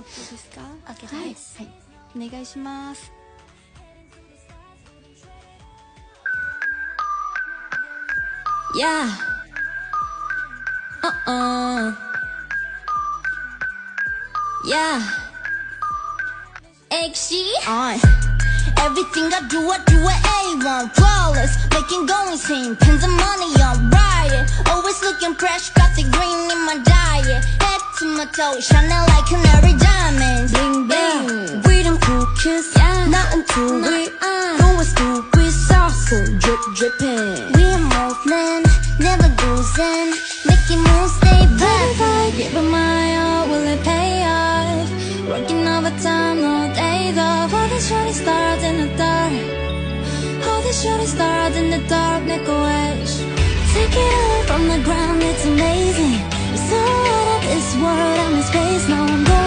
ですか？ OK です。はい、お願いします。Yeah. Yeah. XC. Everything I do at A1. Flawless, making go insane. Tons of money on riot. Always looking fresh, got the green in my diet. Head to my toe, shining like canary diamonds. Bling bling, freedom cool kiss. Nothing to it. Going stupid, sauce, drip dripping. We are moving, never losing. Making moves, stay back. Giving my all, will it pay off? Working overtime, no days off. All these shorty stars in the dark. All these shorty stars in the dark, make a wish. Take it all from the ground, it's amazing. You're so out of this world, I'm in space, now I'm going.